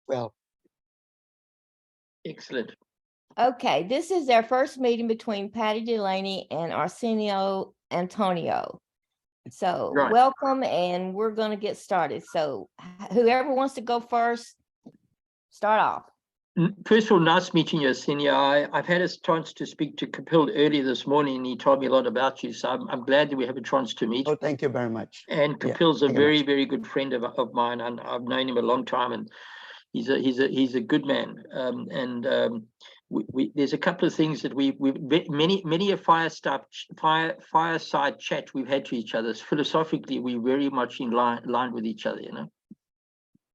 well. Excellent. Okay, this is our first meeting between Patty Delaney and Arsenio Antonio. So Right. welcome, and we're going to get started. So whoever wants to go first, start off. First of all, nice meeting you, Arsenio. I've had a chance to speak to Kapil earlier this morning, and he told me a lot about you. So I'm glad that we have a chance to meet. Oh, thank you very much. And Kapil's a very, very good friend of mine, and I've known him a long time, and he's a good man. There's a couple of things that many a fireside chat we've had to each other. Philosophically, we're very much in line with each other, you know.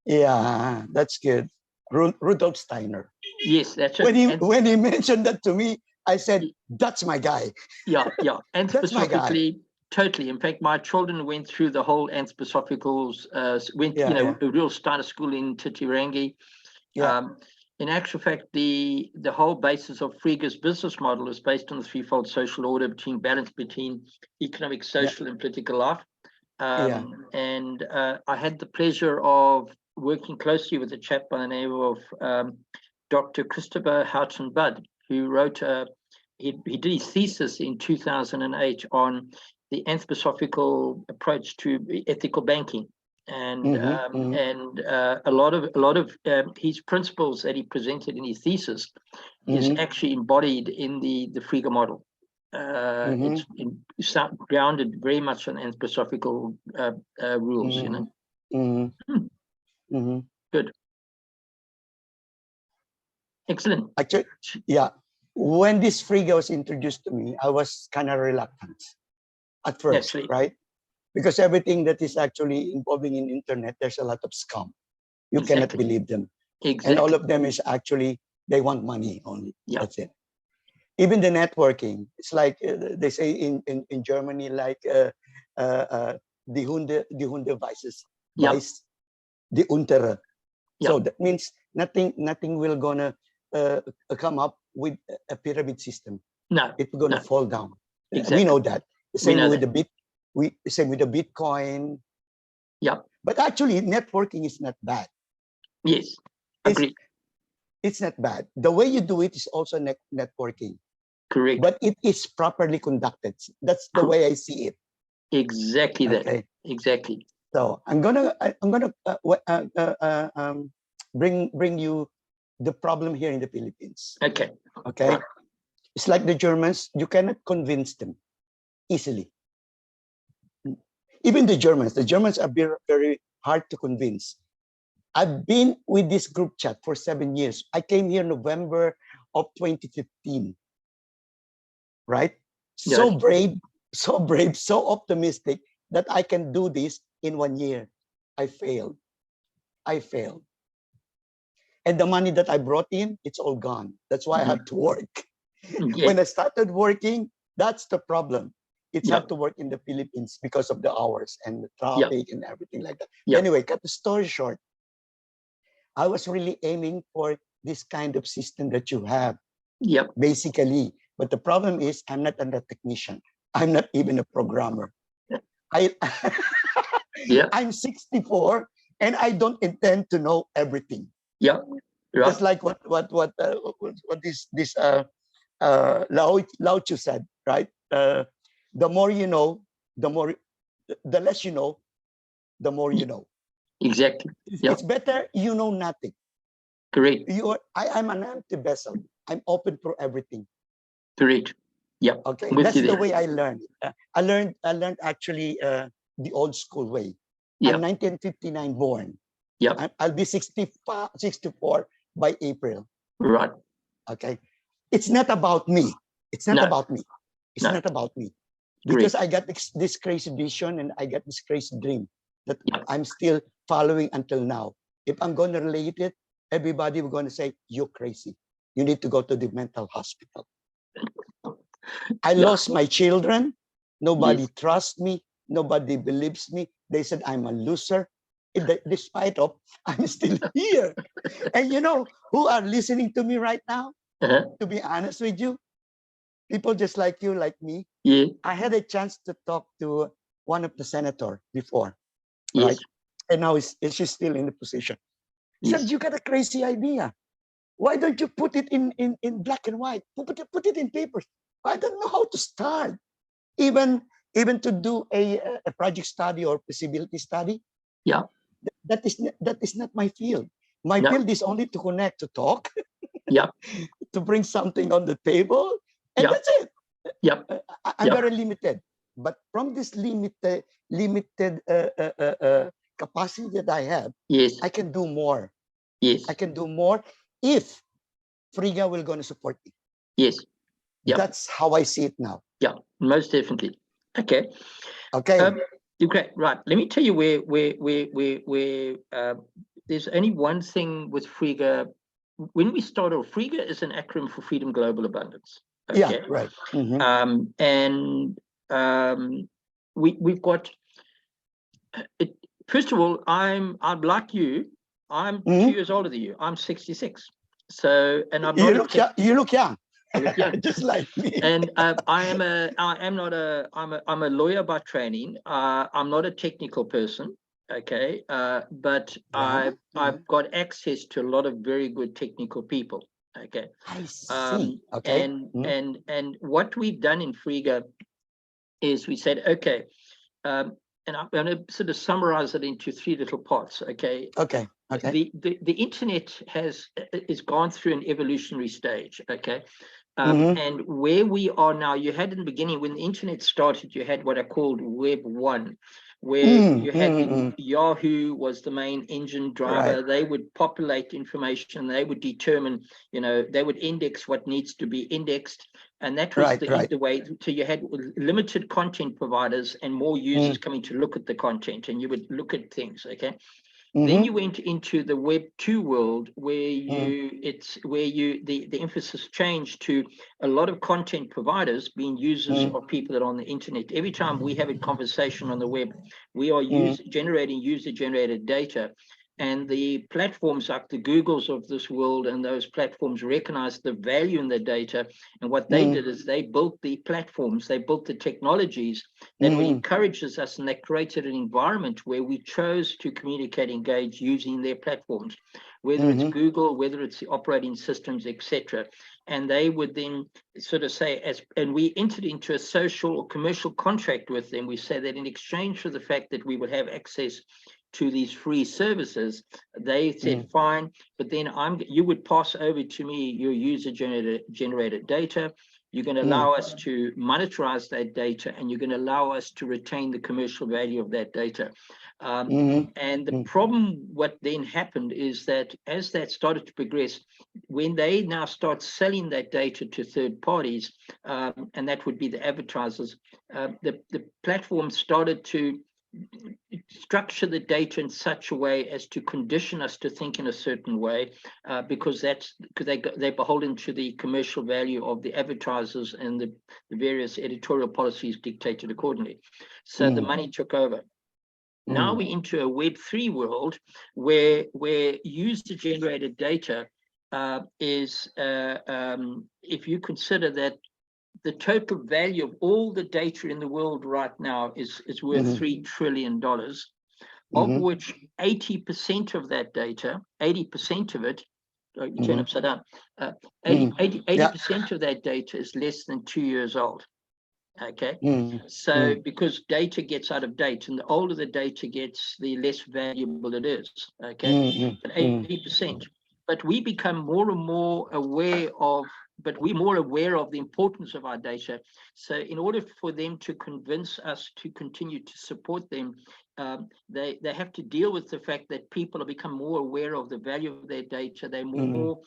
Yeah, that's good. Rudolf Steiner. Yes, that's when he mentioned that to me, I said, "That's my guy." Yeah, anthroposophically, totally. In fact, my children went through the whole anthroposophicals. A real Steiner school in Titirangi. Yeah. In actual fact, the whole basis of Friege's business model is based on the threefold social order balance between economic, social, and political life. And I had the pleasure of working closely with a chap by the name of Dr. Christopher Houghton Budd, who wrote he did his thesis in 2008 on the anthroposophical approach to ethical banking, and a lot of his principles that he presented in his thesis is actually embodied in the Frege model. It's grounded very much on anthroposophical rules, you know. Good. Excellent. Actually, yeah. When this Frege was introduced to me, I was kind of reluctant at first, right? Because everything that is actually involving in internet, there's a lot of scam. You cannot believe them. And all of them is actually, they want money only. That's it. Even the networking, it's like they say in Germany, like the Hunde vices, vice, the Untere. So that means nothing will gonna come up with a pyramid system. No, it's gonna fall down. Exactly. We know that. Same with the Bitcoin. Yeah. But actually, networking is not bad. Yes, agree. It's not bad. The way you do it is also networking. Correct. But it is properly conducted. That's the way I see it. Exactly that. Exactly. So I'm gonna bring you the problem here in the Philippines. Okay. Right. It's like the Germans. You cannot convince them easily. Even the Germans are very, very hard to convince. I've been with this group chat for 7 years. I came here November of 2015. Right? So brave, so optimistic that I can do this in 1 year. I failed. And the money that I brought in, it's all gone. That's why I have to work. When I started working, that's the problem. It's hard to work in the Philippines because of the hours and the traffic and everything like that. Anyway, cut the story short. I was really aiming for this kind of system that you have. Basically. But the problem is I'm not a technician. I'm not even a programmer. I'm 64 and I don't intend to know everything. Just like what this Lao Tzu said, right? The more you know, the less you know, the more you know. Exactly. It's better you know nothing. Correct. I'm an empty vessel. I'm open for everything. Correct. Yeah. Okay. That's the way I learned. I learned actually the old school way. I'm 1959 born. I'll be 64 by April. Right. Okay. It's not about me. It's not about me. It's not about me. Because I got this crazy vision and I got this crazy dream that I'm still following until now. If I'm going to relate it, everybody will going to say, you're crazy. You need to go to the mental hospital. I lost my children. Nobody trusts me. Nobody believes me. They said I'm a loser. Despite of, I'm still here. And you know who are listening to me right now? To be honest with you, people just like you, like me. I had a chance to talk to one of the senator before, right? And now she's still in the position. He said, Yes. you got a crazy idea. Why don't you put it in black and white? Put it in papers. I don't know how to start. Even to do a project study or feasibility study. Yeah. That is not my field. My No. field is only to connect, to talk, Yeah. to bring something on the table, and Yeah. that's it. Yeah. I'm Yeah. very limited. But from this limited capacity that I have, Yes. I can do more. Yes. I can do more if Friga will going to support me. Yes. Yeah. That's how I see it now. Yeah. Most definitely. Okay. Okay. Okay. Right. Let me tell you where there's only one thing with Friga. When we started, Friga is an acronym for Freedom, Global Abundance. Okay. Yeah. Right. We've got it. First of all, I'm like you. I'm 2 years older than you. I'm 66. So, and I'm not. You look young. I look young. Just like me. And I'm a lawyer by training. I'm not a technical person. Okay. But Yeah. I've got access to a lot of very good technical people. Okay. I see. Okay. And what we've done in Friga is we said, okay, and I'm going to sort of summarize it into 3 little parts. Okay. Okay. Okay. The internet is gone through an evolutionary stage. Okay. And where we are now, you had in the beginning, when the internet started, you had what I called Web 1, where you had Yahoo was the main engine driver. Right. They would populate information. They would determine, they would index what needs to be indexed. And that was the way. So you had limited content providers and more users coming to look at the content, and you would look at things. Okay. Then you went into the Web 2 world, where the emphasis changed to a lot of content providers being users of people that are on the internet. Every time we have a conversation on the web, we are generating user-generated data. And the platforms like the Googles of this world and those platforms recognize the value in the data. And what they did is they built the platforms, they built the technologies that encourages us, and they created an environment where we chose to communicate, engage using their platforms, whether it's Google, whether it's the operating systems, etc. And they would then sort of say, and we entered into a social or commercial contract with them. We say that in exchange for the fact that we would have access to these free services, they said fine, but then you would pass over to me your user generated data. You're going to allow us to monetize that data, and you're going to allow us to retain the commercial value of that data. And the problem, what then happened is that as that started to progress, when they now start selling that data to third parties, and that would be the advertisers, the platform started to structure the data in such a way as to condition us to think in a certain way, because they're beholden to the commercial value of the advertisers, and the various editorial policies dictated accordingly. So the money took over. Now we're into a Web 3 world where user-generated data is, if you consider that the total value of all the data in the world right now is worth $3 trillion, of which 80% of that data, 80% of it, you turn upside down, 80% of that data is less than 2 years old. Okay. So because data gets out of date, and the older the data gets, the less valuable it is. Okay. But 80%. But we become more and more aware of, we're more aware of the importance of our data. So in order for them to convince us to continue to support them, they have to deal with the fact that people have become more aware of the value of their data. They're more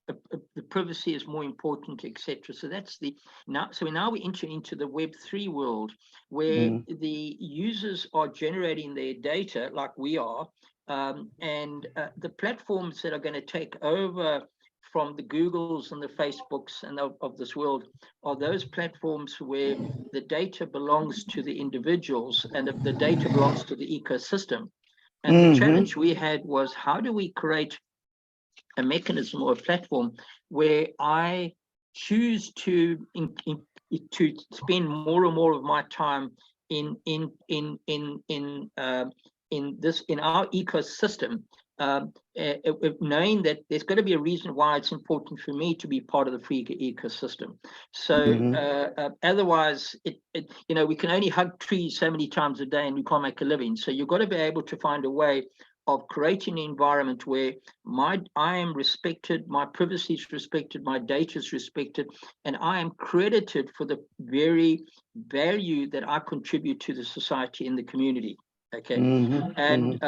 the privacy is more important, etc. So that's now we enter into the Web 3 world, where the users are generating their data like we are, and the platforms that are going to take over from the Googles and the Facebooks and of this world are those platforms where the data belongs to the individuals, and the data belongs to the ecosystem. And the challenge we had was, how do we create a mechanism or a platform where I choose to spend more and more of my time in our ecosystem, knowing that there's got to be a reason why it's important for me to be part of the Free ecosystem. So otherwise, we can only hug trees so many times a day and we can't make a living. So you've got to be able to find a way of creating an environment where I am respected, my privacy is respected, my data is respected, and I am credited for the very value that I contribute to the society and the community. Okay. And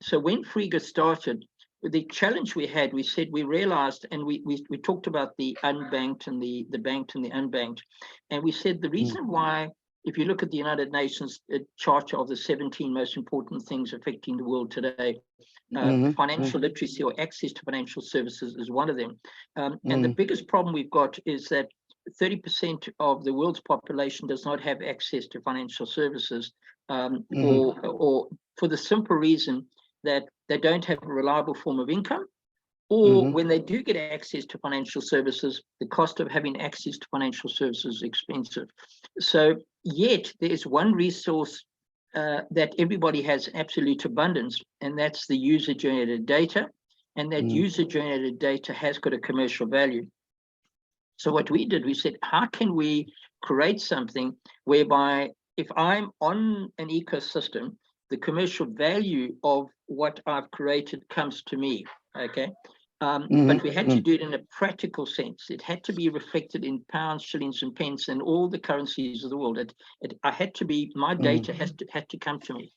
so when Free started, the challenge we had, we realized, and we talked about the unbanked and the banked and the unbanked. And we said the reason why, if you look at the United Nations Charter of the 17 most important things affecting the world today, financial literacy or access to financial services is one of them. And the biggest problem we've got is that 30% of the world's population does not have access to financial services, or for the simple reason that they don't have a reliable form of income, or when they do get access to financial services, the cost of having access to financial services is expensive. So yet there is one resource that everybody has absolute abundance, and that's the user-generated data. And that user-generated data has got a commercial value. So what we did, we said, how can we create something whereby if I'm on an ecosystem, the commercial value of what I've created comes to me, okay? But we had to do it in a practical sense. It had to be reflected in pounds, shillings, and pence, and all the currencies of the world. I had to be, my data had to come to me.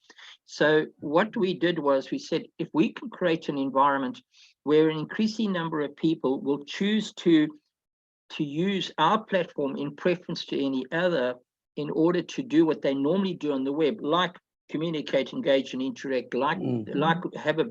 So what we did was we said, if we can create an environment where an increasing number of people will choose to use our platform in preference to any other in order to do what they normally do on the web, like communicate, engage, and interact, like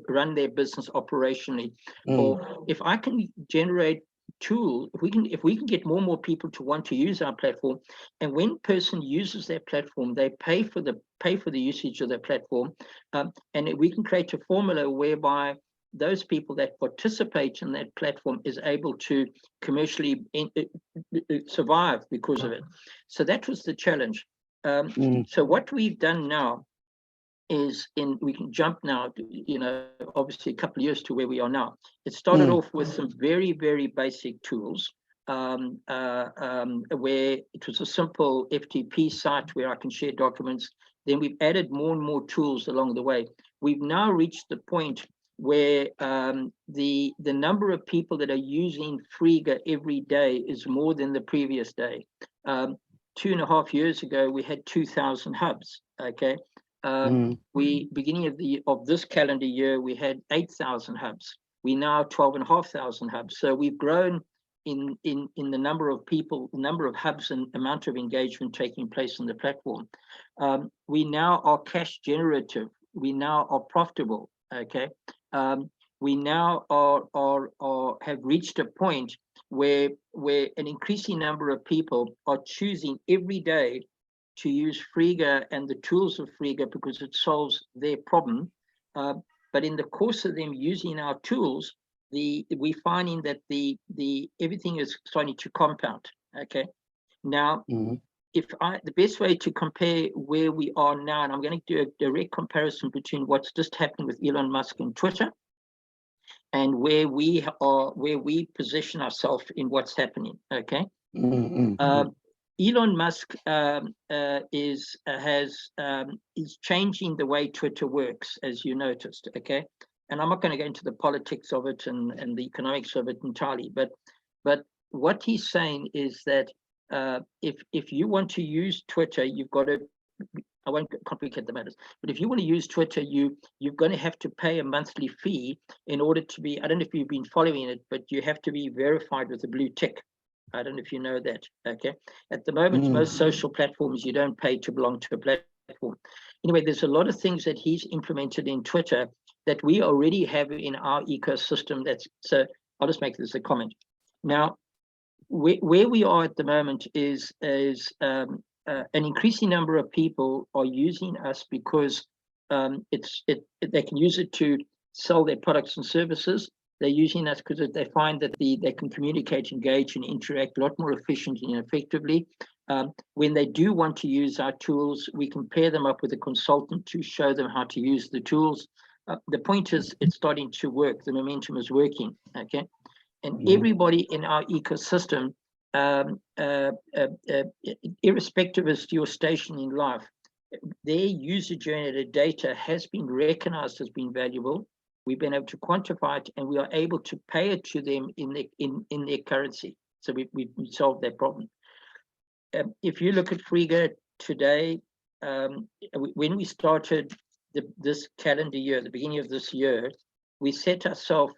run their business operationally. Or if I can generate tool, if we can get more and more people to want to use our platform, and when person uses their platform, they pay for the usage of their platform, and we can create a formula whereby those people that participate in that platform is able to commercially survive because of it. So that was the challenge. So what we've done now is we can jump now, obviously a couple of years to where we are now. It started off with some very, very basic tools, where it was a simple FTP site where I can share documents. Then we've added more and more tools along the way. We've now reached the point where the number of people that are using Free every day is more than the previous day. 2.5 years ago, we had 2,000 hubs, okay? Beginning of this calendar year, we had 8,000 hubs. We now 12,500 hubs. So we've grown in the number of people, the number of hubs, and amount of engagement taking place on the platform. We now are cash generative. We now are profitable. Okay. We now have reached a point where an increasing number of people are choosing every day to use Free and the tools of Free because it solves their problem. But in the course of them using our tools, we're finding that everything is starting to compound. Okay. Now, the best way to compare where we are now, and I'm going to do a direct comparison between what's just happened with Elon Musk and Twitter, and where we position ourselves in what's happening. Okay. Elon Musk is changing the way Twitter works, as you noticed. Okay. And I'm not going to go into the politics of it and the economics of it entirely, but what he's saying is that if you want to use Twitter, you've got to, I won't complicate the matters, but if you want to use Twitter, you're going to have to pay a monthly fee in order to be, I don't know if you've been following it, but you have to be verified with a blue tick. I don't know if you know that. Okay. At the moment, most social platforms, you don't pay to belong to a platform. Anyway, there's a lot of things that he's implemented in Twitter that we already have in our ecosystem. So I'll just make this a comment. Now, where we are at the moment is an increasing number of people are using us because they can use it to sell their products and services. They're using us because they find that they can communicate, engage, and interact a lot more efficiently and effectively. When they do want to use our tools, we can pair them up with a consultant to show them how to use the tools. the point is it's starting to work. The momentum is working, okay? And Mhm. everybody in our ecosystem, irrespective as to your station in life, their user-generated data has been recognized as being valuable. We've been able to quantify it, and we are able to pay it to them in their currency. So we solved that problem. If you look at Frigga today, when we started this calendar year, the beginning of this year, we set ourselves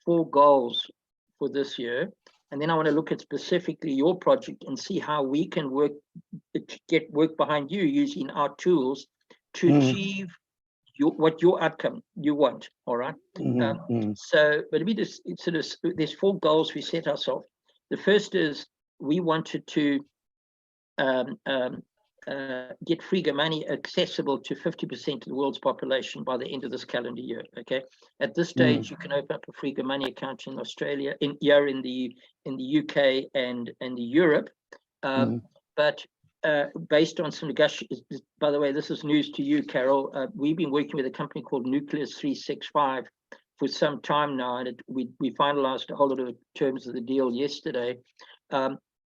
4 goals for this year. And then I want to look at specifically your project and see how we can get work behind you using our tools to achieve what your outcome you want. All right. So, but we just sort of, there's 4 goals we set ourselves. The first is we wanted to get Frigga money accessible to 50% of the world's population by the end of this calendar year. Okay, at this stage, you can open up a Frigga money account in Australia, in the UK and in Europe, but based on some negotiations. By the way, this is news to you, Carol. We've been working with a company called Nucleus 365 for some time now, and we finalized a whole lot of terms of the deal yesterday.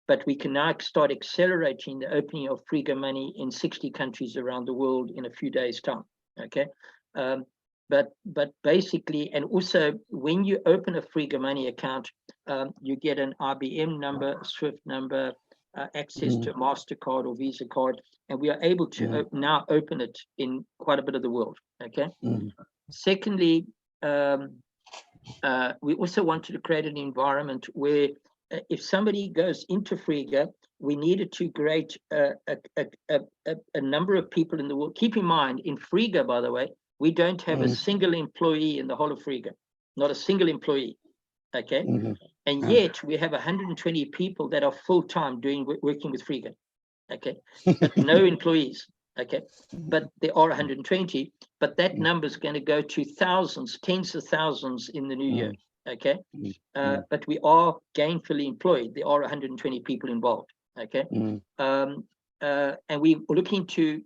But we can now start accelerating the opening of Frigga money in 60 countries around the world in a few days' time. Okay, but basically, and also when you open a Frigga money account, you get an IBM number, a SWIFT number, access to a MasterCard or Visa card, and we are able to now open it in quite a bit of the world. Okay. Secondly, we also wanted to create an environment where if somebody goes into Frigga, we needed to create a number of people in the world. Keep in mind, in Frigga, by the way, we don't have a single employee in the whole of Frigga, not a single employee. Okay, and yet we have 120 people that are full-time working with Frigga. Okay, but no employees. Okay, but there are 120, but that number is going to go to thousands, tens of thousands in the new year. Okay, but we are gainfully employed. There are 120 people involved. Okay, and we're looking to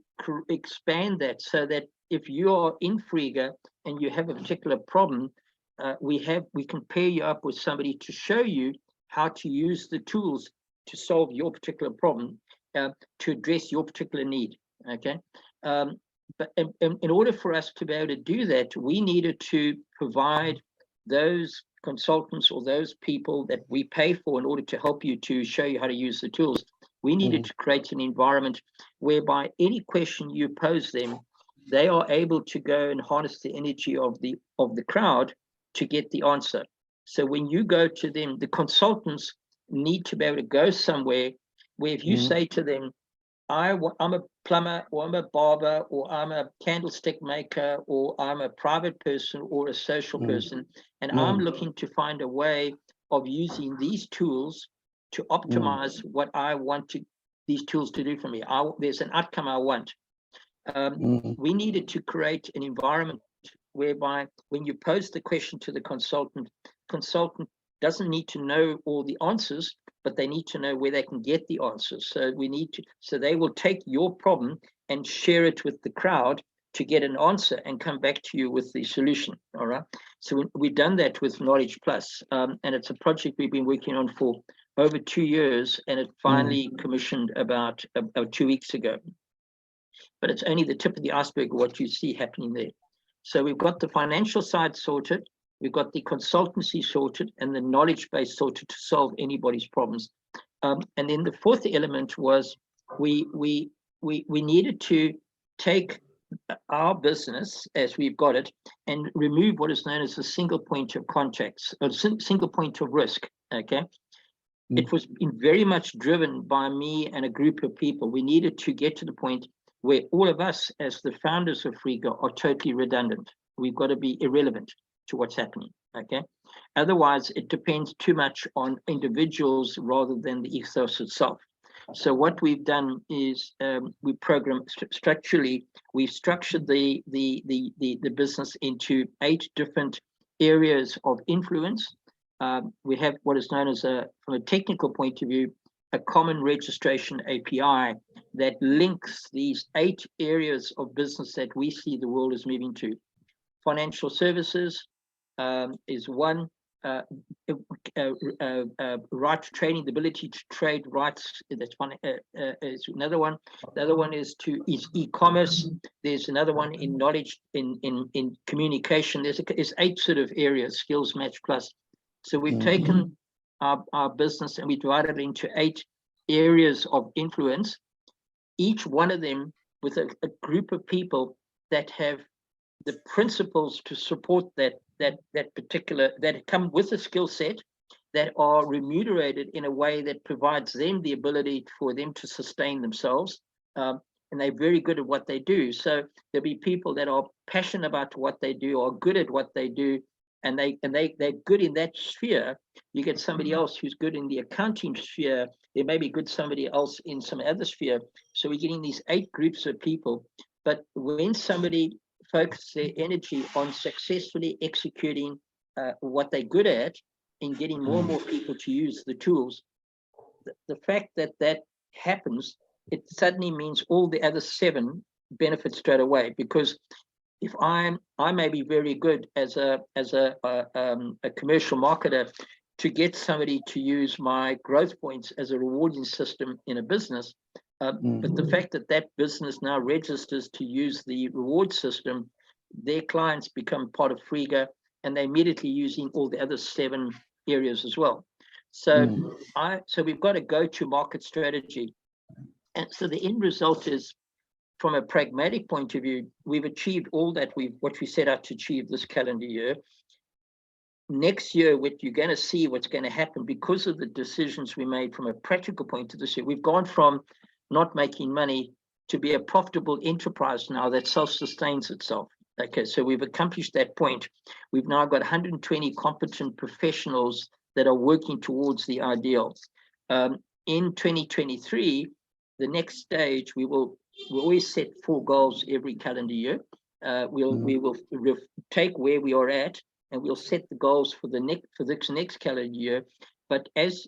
expand that so that if you are in Frigga and you have a particular problem, we can pair you up with somebody to show you how to use the tools to solve your particular problem, to address your particular need. Okay, but in order for us to be able to do that, we needed to provide those consultants or those people that we pay for in order to help you to show you how to use the tools. We needed to create an environment whereby any question you pose them, they are able to go and harness the energy of the crowd to get the answer. So when you go to them, the consultants need to be able to go somewhere where if you say to them, I'm a plumber, or I'm a barber, or I'm a candlestick maker, or I'm a private person or a social person, and I'm looking to find a way of using these tools to optimize what I want these tools to do for me. There's an outcome I want. We needed to create an environment whereby when you pose the question to the consultant doesn't need to know all the answers, but they need to know where they can get the answers. So they will take your problem and share it with the crowd to get an answer and come back to you with the solution. All right. So we've done that with Knowledge Plus, and it's a project we've been working on for over 2 years, and it finally commissioned about 2 weeks ago. But it's only the tip of the iceberg of what you see happening there. So we've got the financial side sorted, we've got the consultancy sorted, and the knowledge base sorted to solve anybody's problems. And then the fourth element was we needed to take our business as we've got it and remove what is known as a single point of contacts, or single point of risk. Okay. It was very much driven by me and a group of people. We needed to get to the point where all of us as the founders of Frigga are totally redundant. We've got to be irrelevant to what's happening. Okay. Otherwise, it depends too much on individuals rather than the ethos itself. So what we've done is we program structurally. We've structured the business into 8 different areas of influence. We have what is known as from a technical point of view, a common registration API that links these 8 areas of business that we see the world is moving to. financial services is one. Right trading, the ability to trade rights, that's one, is another one. The other one is e-commerce. There's another one in knowledge, in communication. There's 8 sort of areas, skills match plus. So we've taken our business and we divided it into 8 areas of influence, each one of them with a group of people that have the principles to support that particular, that come with a skill set, that are remunerated in a way that provides them the ability for them to sustain themselves, and they're very good at what they do. So there'll be people that are passionate about what they do, are good at what they do, and they're good in that sphere. You get somebody else who's good in the accounting sphere, there may be good somebody else in some other sphere. So we're getting these 8 groups of people. But when somebody focus their energy on successfully executing what they're good at and getting more and more people to use the tools, the fact that that happens, it suddenly means all the other 7 benefit straight away. Because if I may be very good as a commercial marketer to get somebody to use my growth points as a rewarding system in a business, but the fact that that business now registers to use the reward system, their clients become part of Frega, and they're immediately using all the other 7 areas as well. So so we've got a go-to-market strategy, and so the end result is, from a pragmatic point of view, we've achieved all that what we set out to achieve this calendar year. Next year, what you're going to see, what's going to happen because of the decisions we made from a practical point of view, we've gone from not making money to be a profitable enterprise now that self-sustains itself. Okay, so we've accomplished that point. We've now got 120 competent professionals that are working towards the ideal. In 2023, the next stage, we always set 4 goals every calendar year. We will take where we are at, and we'll set the goals for this next calendar year. But as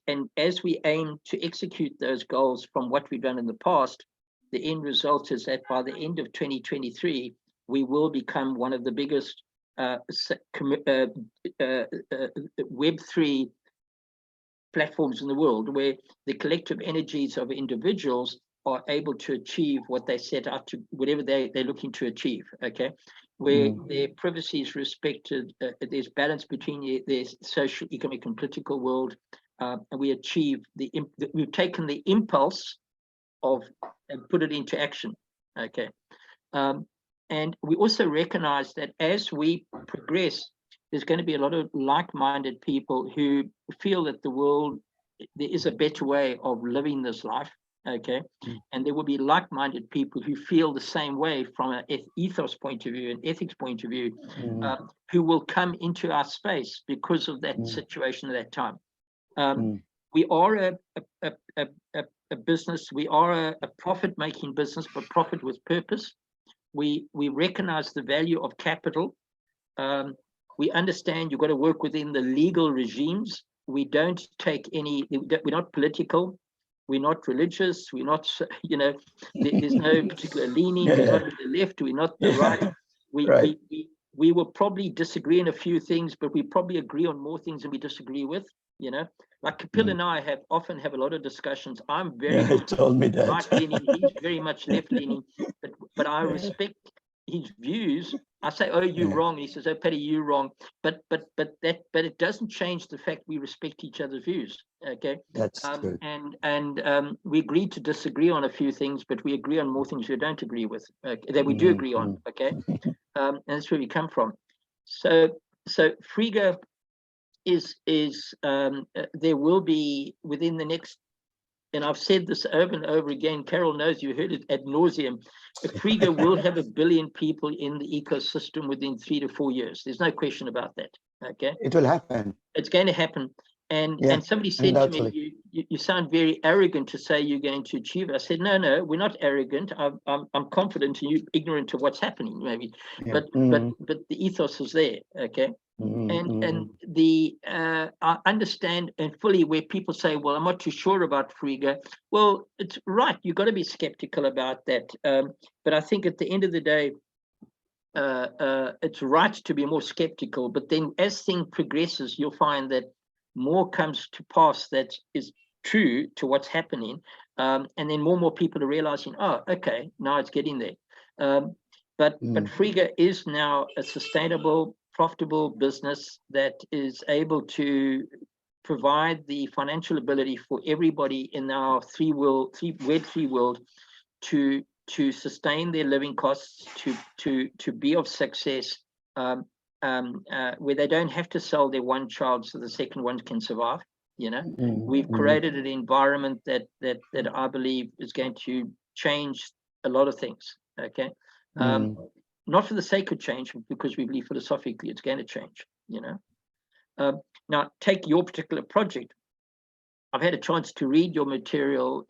we aim to execute those goals from what we've done in the past, the end result is that by the end of 2023, we will become one of the biggest Web3 platforms in the world, where the collective energies of individuals are able to achieve what they set out to, whatever they're looking to achieve, okay? Where their privacy is respected, there's balance between their social, economic, and political world, and we achieve we've taken the impulse of and put it into action, okay? And we also recognize that as we progress, there's going to be a lot of like-minded people who feel that there is a better way of living this life, okay? And there will be like-minded people who feel the same way from an ethos point of view, an ethics point of view, who will come into our space because of that situation at that time. We are a business, we are a profit-making business, but profit with purpose. We recognize the value of capital. We understand you've got to work within the legal regimes. We don't take we're not political, we're not religious, we're not, there's no particular leaning, we're not to the left, we're not the right. We will probably disagree on a few things, but we probably agree on more things than we disagree with, Like Kapil and I often have a lot of discussions. I'm very right-leaning, he's very much left-leaning, but I respect his views. I say, "Oh, you're wrong." He says, "Oh, Paddy, you're wrong." But it doesn't change the fact we respect each other's views. Okay, that's true. And we agree to disagree on a few things, but we agree on more things we don't agree with. That we do agree on. Okay, and that's where we come from. So Frega is there will be within the next. And I've said this over and over again, Carol knows, you heard it ad nauseum, Frega will have 1 billion people in the ecosystem within 3 to 4 years. There's no question about that, okay? It will happen. It's going to happen. And somebody said to me, you sound very arrogant to say you're going to achieve it. I said, no, we're not arrogant. I'm confident and you're ignorant of what's happening, maybe. But the ethos is there, okay? And I understand and fully where people say, well, I'm not too sure about Frega. Well, it's right. You've got to be skeptical about that. But I think at the end of the day, it's right to be more skeptical, but then as thing progresses, you'll find that more comes to pass that is true to what's happening, and then more people are realizing, oh, okay, now it's getting there. But Frigga is now a sustainable, profitable business that is able to provide the financial ability for everybody in our Web3 world to sustain their living costs, to be of success, where they don't have to sell their one child so the second one can survive. We've created an environment that I believe is going to change a lot of things. Okay, not for the sake of change, but because we believe philosophically it's going to change. Now take your particular project. I've had a chance to read your material.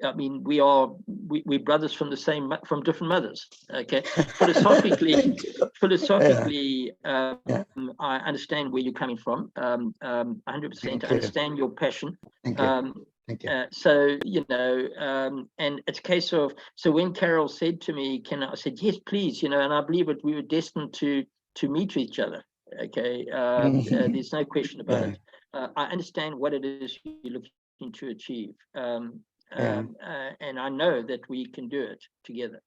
I mean, we're brothers from different mothers. Okay, philosophically, I understand where you're coming from. 100%. I understand your passion. Thank you. So and it's a case of, so when Carol said to me, I said yes, please. And I believe that we were destined to meet each other. Okay, there's no question about it. I understand what it is you're looking to achieve. And I know that we can do it together.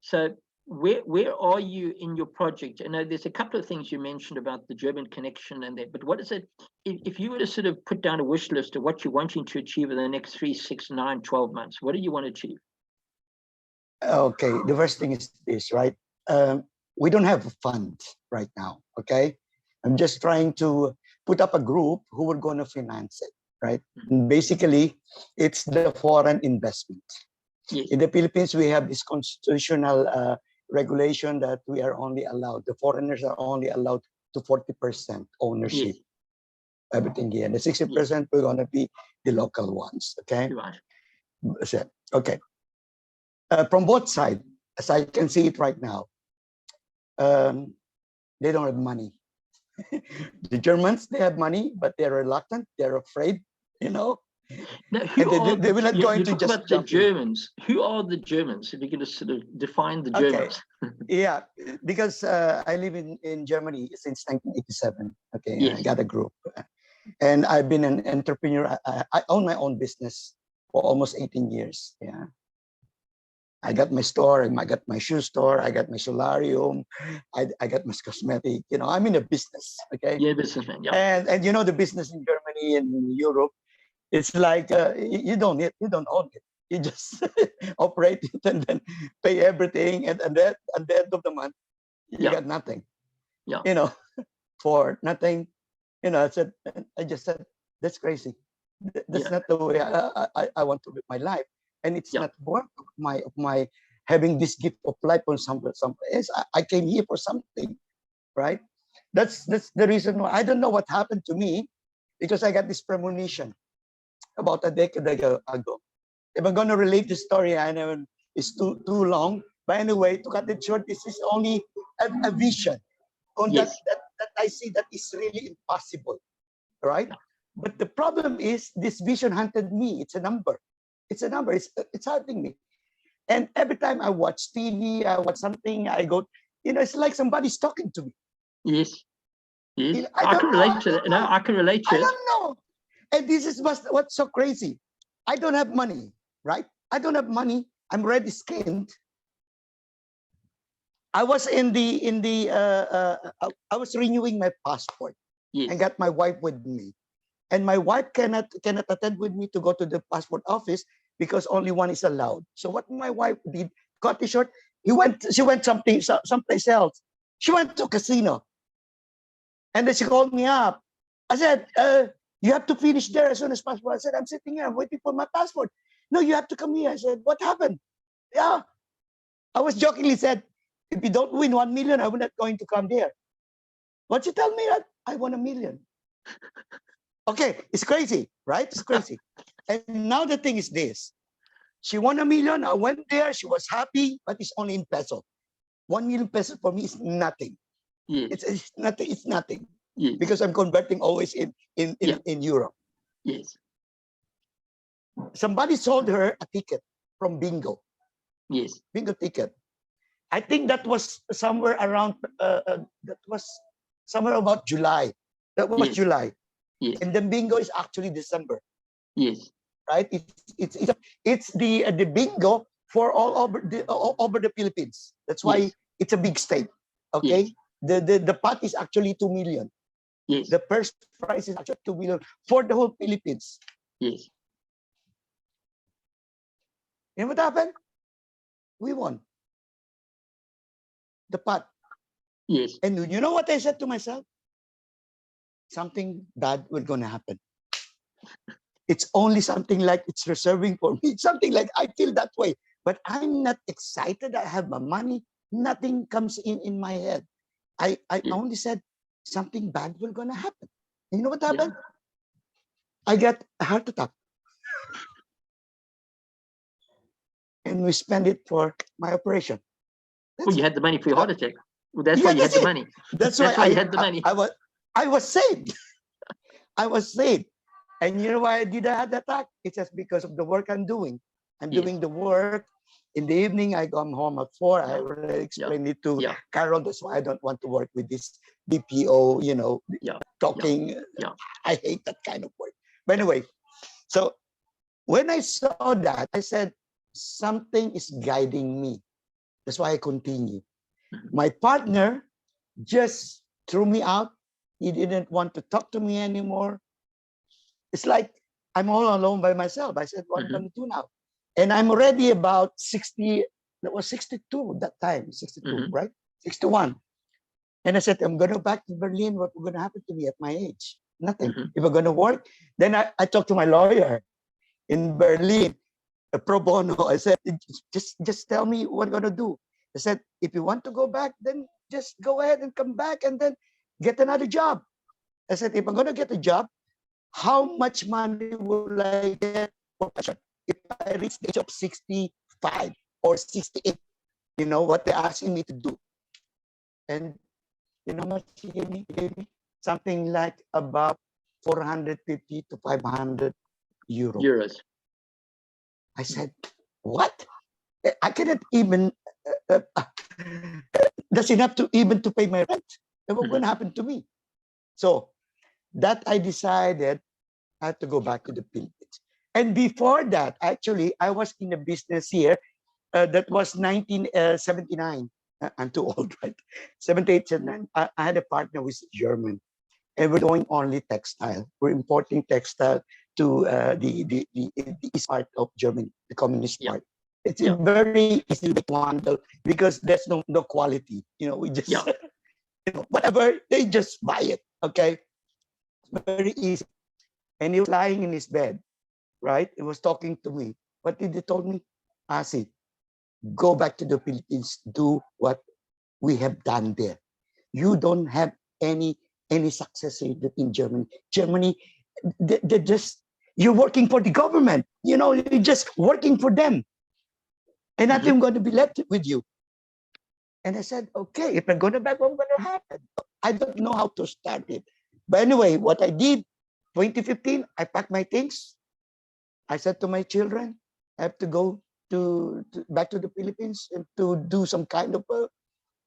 So where are you in your project? I know there's a couple of things you mentioned about the German connection and that, but what is it, if you were to sort of put down a wish list of what you're wanting to achieve in the next 3, 6, 9, 12 months, what do you want to achieve? Okay, the first thing is this, right? We don't have a fund right now, okay? I'm just trying to put up a group who we're going to finance it. Right. And basically, it's the foreign investment. Yes. In the Philippines, we have this constitutional regulation that we are only allowed, the foreigners are only allowed to 40% ownership. Yes. Everything here. And the 60% we're going to be the local ones. Okay. Right. Okay. From both sides, as I can see it right now, they don't have money. The Germans, they have money, but they're reluctant. They're afraid. Now, they will not go into just the Germans. Who are the Germans? If you can just sort of define the Germans. Yeah, because I live in Germany since 1987. Okay, yes. I got a group, and I've been an entrepreneur. I own my own business for almost 18 years. Yeah, I got my store. I got my shoe store. I got my solarium. I got my cosmetic. I'm in a business. Okay. Yeah, businessman. Yeah. And the business in Germany and in Europe, it's like you don't own it. You just operate it and then pay everything, and then at the end of the month, you got nothing. Yeah. For nothing. I just said that's crazy. That's not the way I want to live my life. And it's not work of my having this gift of life on someplace. I came here for something, right? That's the reason why. I don't know what happened to me, because I got this premonition about a decade ago. If I'm going to relate the story, I know it's too long. But anyway, to cut it short, this is only a vision on that I see that is really impossible, right? But the problem is this vision hunted me. It's a number. It's a number. It's hunting me. And every time I watch TV, I watch something, I go, it's like somebody's talking to me. Yes. Yes. I can relate to that. No, I can relate to it. I don't know. And this is what's so crazy. I don't have money, right? I don't have money. I'm red skinned. I was I was renewing my passport. Yes. And got my wife with me. And my wife cannot attend with me to go to the passport office because only one is allowed. So what my wife did, cut it short, she went someplace else. She went to a casino. And then she called me up. I said, you have to finish there as soon as possible. I said, I'm sitting here, I'm waiting for my passport. No, you have to come here. I said, what happened? Yeah. I was jokingly said, if you don't win 1 million, I'm not going to come there. But she tell me that I won $1 million. Okay, it's crazy, right? It's crazy. And now the thing is this. She won $1 million. I went there. She was happy, but it's only in peso. 1 million pesos for me is nothing. Yes. It's nothing. It's nothing. Yes. Because I'm converting always in Europe. Yes. Somebody sold her a ticket from Bingo. Yes. Bingo ticket. I think that was somewhere around, that was somewhere about July. That was Yes. July. Yes. And the bingo is actually December, Yes. right? It's the bingo for all over the Philippines. That's why Yes. it's a big state. Okay. Yes. The pot is actually 2 million. Yes. The first prize is actually 2 million for the whole Philippines. Yes. You know what happened? We won the pot. Yes. And you know what I said to myself? Something bad will gonna happen. It's only something like it's reserving for me. Something like I feel that way. But I'm not excited. I have my money. Nothing comes in my head. I only said something bad will gonna happen. You know what happened? I got a heart attack. And we spend it for my operation. Well, you had the money for your heart attack. Well, that's Yeah, why you had that's the it. money. That's why you had the money. I was saved. I was saved. And you know why I did have that attack? It's just because of the work I'm doing. I'm Yes. doing the work. In the evening, I come home at 4. I already explained it to Carol. That's why I don't want to work with this BPO, talking. I hate that kind of work. But anyway, so when I saw that, I said, something is guiding me. That's why I continue. My partner just threw me out. He didn't want to talk to me anymore. It's like I'm all alone by myself. I said, what am I going to do now? And I'm already about 60. That was 62 that time, 62, right? 61. And I said, I'm going to back to Berlin. What's going to happen to me at my age? Nothing. If I'm going to work, then I talked to my lawyer in Berlin, pro bono. I said, just tell me what I'm going to do. I said, if you want to go back, then just go ahead and come back and then get another job. I said, if I'm going to get a job, how much money will I get for pension if I reach the age of 65 or 68? You know what they're asking me to do. And you know how much he gave me? He gave me something like about 450 to 500 euros. I said, what? I cannot even, that's enough to even to pay my rent. What's going to happen to me? So that I decided I had to go back to the Philippines. And before that, actually, I was in a business here that was 1979. I'm too old, right? 78, 79. I had a partner who was German, and we're doing only textile. We're importing textile to the east part of Germany, the communist part. It's very easy to handle because there's no quality. We just whatever, they just buy it. Okay, it's very easy. And he was lying in his bed, right? He was talking to me. What did he told me? Asi, go back to the Philippines, do what we have done there. You don't have any success in Germany. Germany, they're just, you're working for the government. You're just working for them. And nothing going to be left with you. And I said, okay, if I'm going to back, what's going to happen? I don't know how to start it. But anyway, what I did, 2015, I packed my things. I said to my children, I have to go back to the Philippines and to do some kind of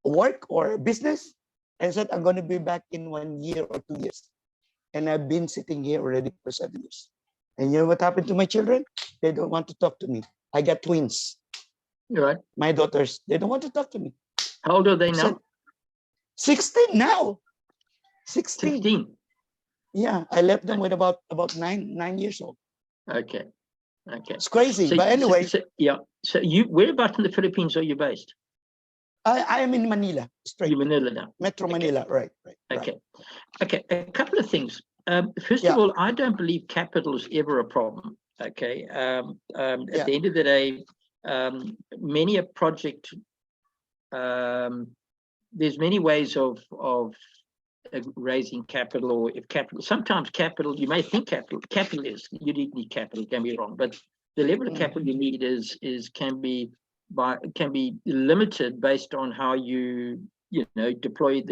work or business. And I said, I'm going to be back in 1 year or 2 years. And I've been sitting here already for 7 years. And you know what happened to my children? They don't want to talk to me. I got twins. You're right. My daughters, they don't want to talk to me. How old are they now? 16 now. 16. 16. Yeah, I left them with about 9 years old. Okay. It's crazy, so, but anyway. So whereabouts in the Philippines are you based? I am in Manila, straight. You're Manila now. Metro Manila, right. Okay. A couple of things. First of all, I don't believe capital is ever a problem. Okay. At the end of the day, many a project, there's many ways of raising capital, or if capital, sometimes capital, you may think capital is, you need capital, don't be wrong, but the level of capital you need can be limited based on how you deploy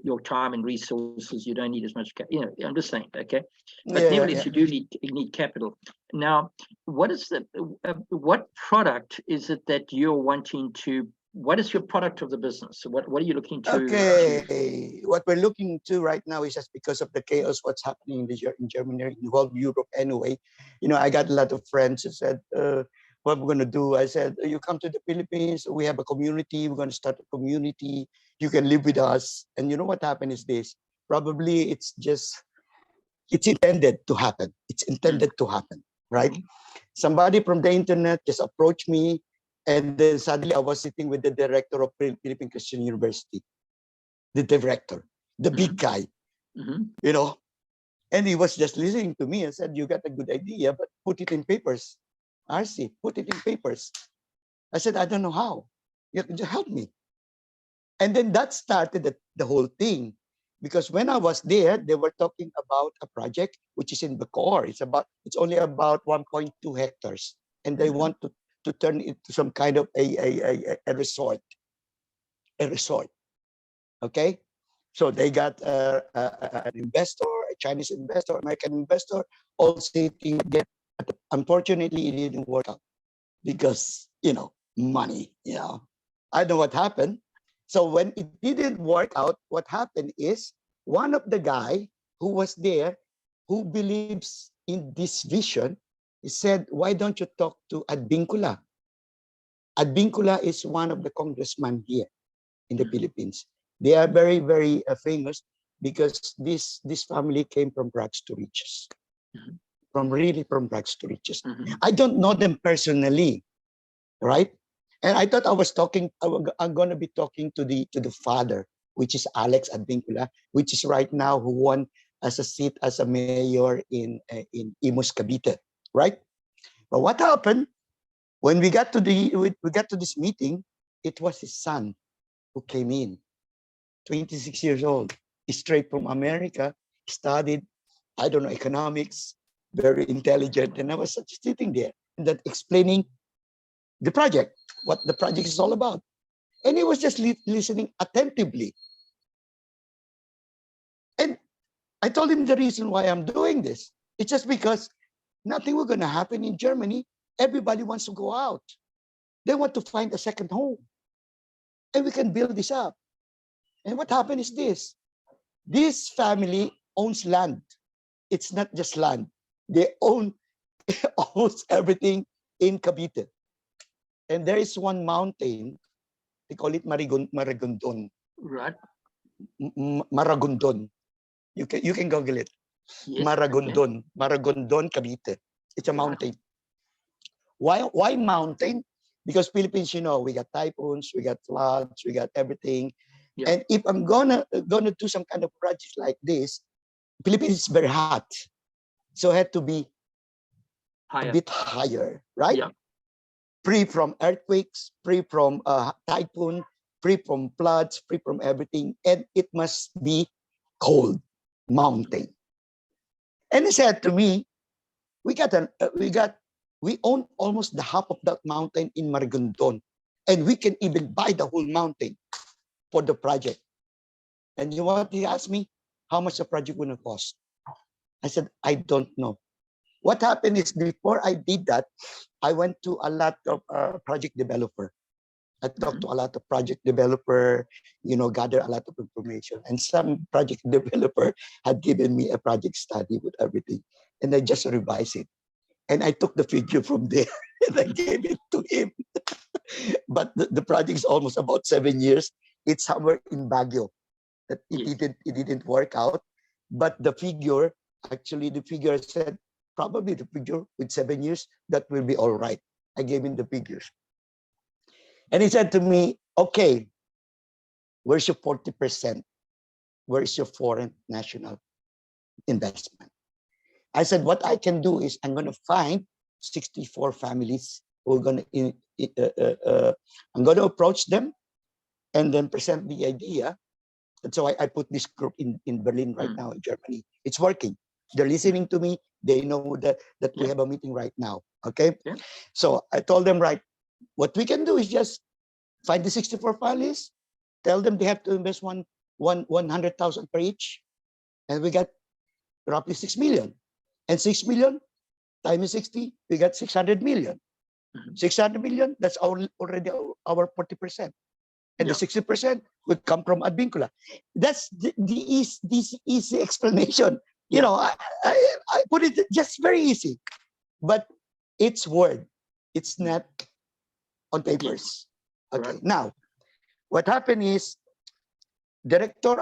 your time and resources. You don't need as much capital, I'm just saying, okay? But nevertheless, you do need capital. Now, what product is it that you're wanting to what is your product of the business? So what are you looking to achieve? Okay, what we're looking to right now is just because of the chaos, what's happening in Germany, in the whole Europe anyway. You know, I got a lot of friends who said, what we're going to do. I said, you come to the Philippines, we have a community, we're going to start a community, you can live with us. And you know what happened is this, probably it's intended to happen. It's intended to happen, right? Somebody from the internet just approached me, and then suddenly I was sitting with the director of Philippine Christian University, the director, the big guy, you know, and he was just listening to me and said, you got a good idea, but put it in papers. RC, put it in papers. I said, I don't know how. You have to help me. And then that started the whole thing. Because when I was there, they were talking about a project which is in Bacoor. It's only about 1.2 hectares. And they want to turn it to some kind of a resort. A resort. Okay? So they got an investor, a Chinese investor, American investor, all sitting there. Unfortunately, it didn't work out because, you know, money, you know. I know what happened. So when it didn't work out, what happened is one of the guy who was there, who believes in this vision, he said, why don't you talk to Advincula? Advincula is one of the congressmen here in the Philippines. They are very, very famous because this family came from rags to riches. From rags to riches. I don't know them personally, right? And I thought I was talking, I'm going to be talking to the father, which is Alex Advincula, which is right now who won as a seat as a mayor in Imus, Cavite, right? But what happened when we got to this meeting? It was his son who came in, 26 years old, straight from America, studied, I don't know, economics, very intelligent, and I was just sitting there and then explaining the project, what the project is all about. And he was just listening attentively. And I told him the reason why I'm doing this. It's just because nothing was going to happen in Germany. Everybody wants to go out. They want to find a second home. And we can build this up. And what happened is this family owns land. It's not just land. They own almost everything in Cavite. And there is one mountain, they call it Maragondon. Right. Maragondon. You can Google it. Yes, Maragondon. Okay. Maragondon, Cavite. It's a mountain. Why mountain? Because Philippines, you know, we got typhoons, we got floods, we got everything. Yeah. And if I'm gonna do some kind of project like this, Philippines is very hot. So it had to be a bit higher, right? Yeah. Free from earthquakes, free from typhoon, free from floods, free from everything. And it must be cold mountain. And he said to me, we own almost the half of that mountain in Maragondon. And we can even buy the whole mountain for the project. And you know what he asked me? How much the project will cost? I said, I don't know. What happened is before I did that, I went to a lot of project developer. I talked to a lot of project developer, you know, gather a lot of information. And some project developer had given me a project study with everything. And I just revised it. And I took the figure from there and I gave it to him. But the project is almost about 7 years. It's somewhere in Baguio. That it didn't work out. But the figure, actually the figure said, probably the figure with 7 years, that will be all right. I gave him the figures. And he said to me, okay, where's your 40%? Where is your foreign national investment? I said, what I can do is I'm going to find 64 families who are going to, I'm going to approach them and then present the idea. And so I put this group in Berlin right now in Germany. It's working. They're listening to me. They know that we have a meeting right now. Okay. Yeah. So I told them, right, what we can do is just find the 64 families, tell them they have to invest 100,000 per each. And we got roughly 6 million. And 6 million times 60, we got 600 million. 600 million, that's already our 40%. And Yeah. the 60% would come from Advincula. That's this easy explanation. You know, I put it just very easy, but it's word. It's not on papers. Okay. Right. Now, what happened is Director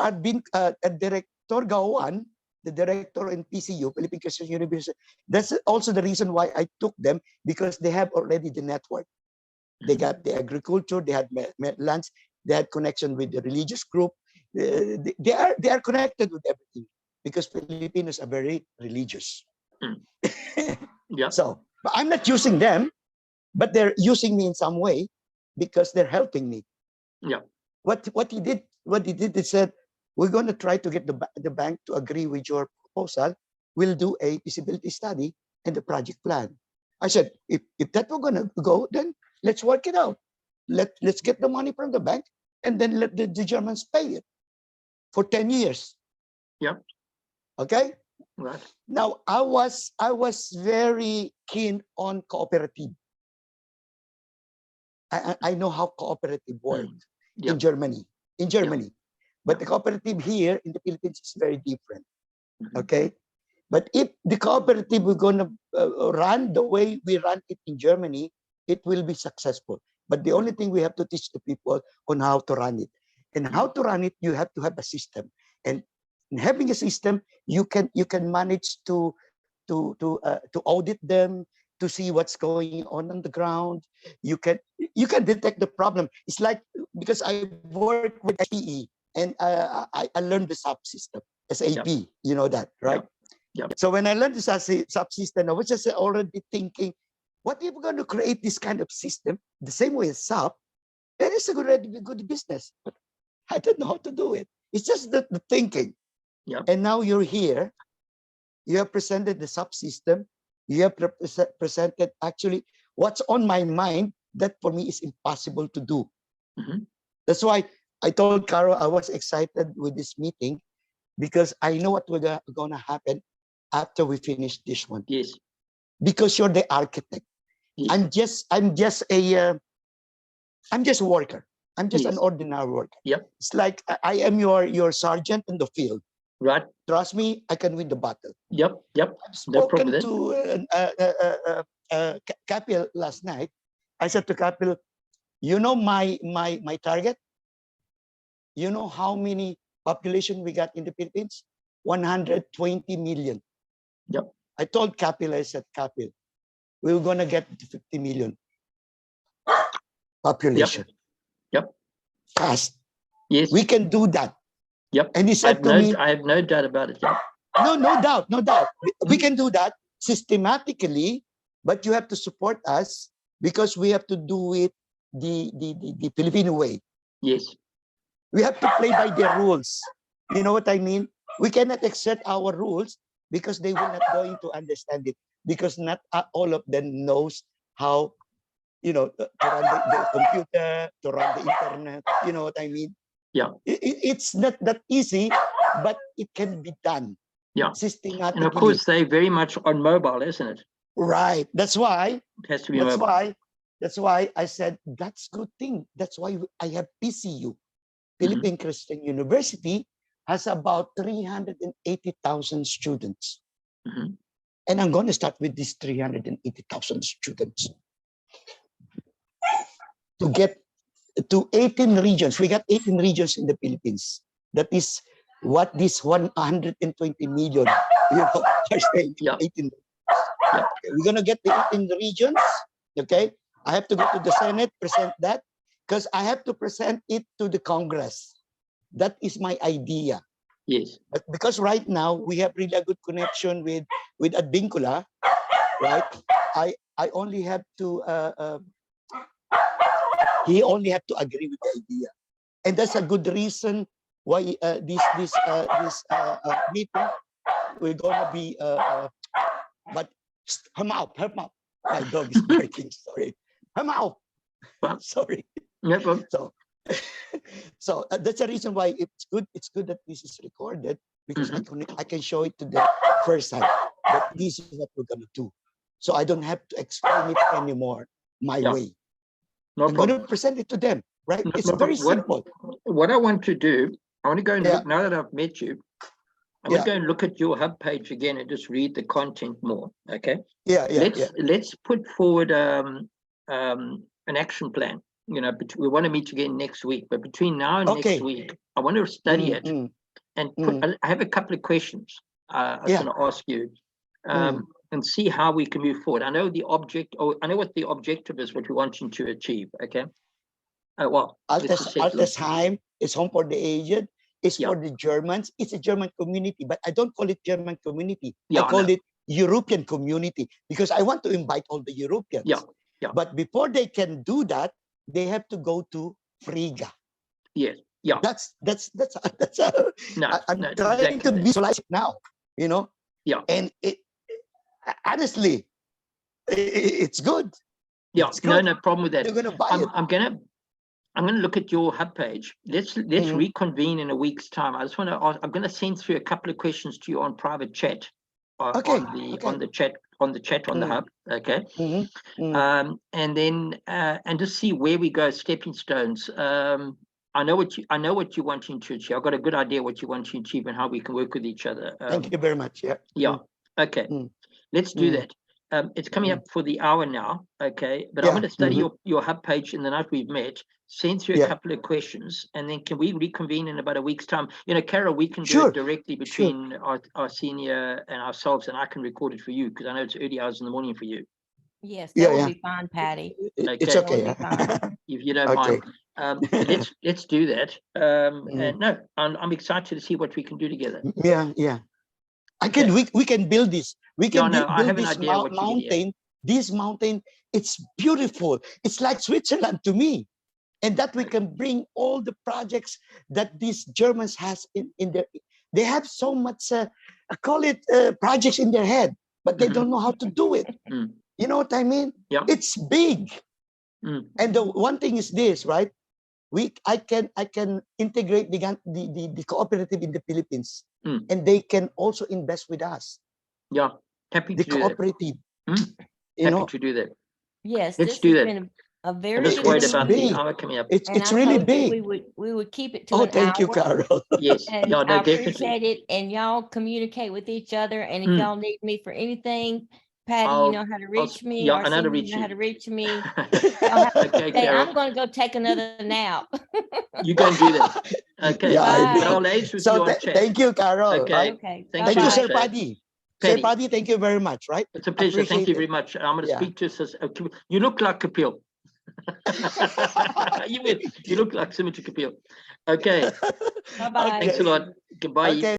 Gawan, the director in PCU, Philippine Christian University. That's also the reason why I took them, because they have already the network. They got the agriculture, they had lands, they had connection with the religious group. They are connected with everything, because Filipinos are very religious. Yeah. So, but I'm not using them, but they're using me in some way because they're helping me. Yeah. What he did, they said, we're going to try to get the bank to agree with your proposal. We'll do a feasibility study and the project plan. I said, if that we're going to go, then let's work it out. Let's get the money from the bank, and then let the Germans pay it for 10 years. Yeah. Okay. Right. Now I was very keen on cooperative. I know how cooperative works in Germany. But the cooperative here in the Philippines is very different. Okay. But if the cooperative we're going to run the way we run it in Germany, it will be successful. But the only thing we have to teach the people on how to run it. And how to run it, you have to have a system. And in having a system, you can manage to audit them, to see what's going on the ground. You can detect the problem. It's like, because I work with SPE, and I learned the subsystem, SAP. You know that, right? So when I learned the subsystem, I was just already thinking, what if we're going to create this kind of system the same way as SAP? Then it's a good business. But I don't know how to do it. It's just the thinking. And now you're here. You have presented the subsystem. You have presented actually what's on my mind that for me is impossible to do. That's why I told Carol I was excited with this meeting, because I know what we're going to happen after we finish this one. Yes. Because you're the architect. Yes. I'm just a worker. I'm just an ordinary worker. It's like I am your sergeant in the field. Right. Trust me, I can win the battle. I've spoken to Kapil last night. I said to Kapil, you know my target? You know how many population we got in the Philippines? 120 million. I told Kapil, I said, Kapil, we're going to get to 50 million population. Fast. Yes. We can do that. And he said I have no doubt about it. No doubt. We can do that systematically, but you have to support us, because we have to do it the Filipino way. Yes. We have to play by their rules. You know what I mean? We cannot accept our rules, because they will not going to understand it, because not all of them knows how, to run the computer, to run the internet. You know what I mean? It's not that easy, but it can be done. Systematically. And of course, they're very much on mobile, isn't it? Right. That's why. It has to be mobile. That's why I said that's good thing. That's why I have PCU. Philippine Christian University has about 380,000 students. And I'm going to start with these 380,000 students to get to 18 regions. We got 18 regions in the Philippines. That is what this 120 million, are saying. 18. We're going to get the 18 regions. Okay. I have to go to the Senate, present that, because I have to present it to the Congress. That is my idea. Yes. But because right now we have really a good connection with Advincula, right? I only have to he only have to agree with the idea, and that's a good reason why this meeting we're gonna be but come out. My dog is barking. Sorry, come out. Sorry. So that's the reason why it's good that this is recorded, because I can show it to them first time that this is what we're gonna do, so I don't have to explain it anymore. my Yeah. way. No I'm going problem. to present it to them, right? No, It's no very problem. simple. What I want to do, I want to go and Yeah. look, now that I've met you, I want to go and look at your hub page again and just read the content more. Okay. Yeah, Let's put forward an action plan. You know, we want to meet again next week, but between now and next week, I want to study it and put. I have a couple of questions I was going to ask you, and see how we can move forward. I know the object, or I know what the objective is, what we want you to achieve. Okay. Well, Altersheim is home for the aged. It's for the Germans. It's a German community, but I don't call it German community. I call it European community because I want to invite all the Europeans. Yeah. But before they can do that, they have to go to Friga. Yes. Yeah. That's I'm trying exactly to visualize it now, you know. Yeah. And it honestly, it's good. Yeah. It's good. No problem with that. You're gonna buy it. I'm going to look at your hub page. Let's reconvene in a week's time. I just want to ask, I'm going to send through a couple of questions to you on private chat, on the chat on the hub. Okay. And then and just see where we go, stepping stones. I know what you're wanting to achieve. I've got a good idea what you want to achieve and how we can work with each other. Thank you very much. Yeah. Yeah. Okay. Let's do that. It's coming up for the hour now, okay? But I'm going to study your hub page in the night we've met, send through a couple of questions, and then can we reconvene in about a week's time? You know, Carol, we can do it directly between our senior and ourselves, and I can record it for you because I know it's early hours in the morning for you. Yes, that will be fine, Patty. It's okay. If you don't mind. Let's do that. And no, I'm excited to see what we can do together. Yeah. We can build this. We can build this mountain. This mountain, it's beautiful. It's like Switzerland to me. And that we can bring all the projects that these Germans has in their, they have so much, I call it projects in their head, but they don't know how to do it. You know what I mean? Yeah. It's big. And the one thing is this, right? I can integrate the cooperative in the Philippines, and they can also invest with us. Yeah, happy to do cooperative. Happy to do that. Yes, let's do that. Been a very I'm just worried about the hour coming up. It's really big. We would keep it to an thank hour. you, Carol. Yes, and no, I definitely. appreciate it. And y'all communicate with each other. And if y'all need me for anything, Patty, you know how to reach me. Yeah, I know to reach you know how to reach me. Okay, Carol. I'm going to go take another nap. You go and do that. Okay. Yeah, but I'll ace with you on chat. Thank you, Carol. Okay. Thank you, Sir Paddy. Sir Paddy, thank you very much. Right. It's a pleasure. Thank you very much. I'm going to speak to us. You look like Kapil. You look like Symmetry Kapil. Okay. Bye-bye. Thanks a lot. Goodbye. Okay.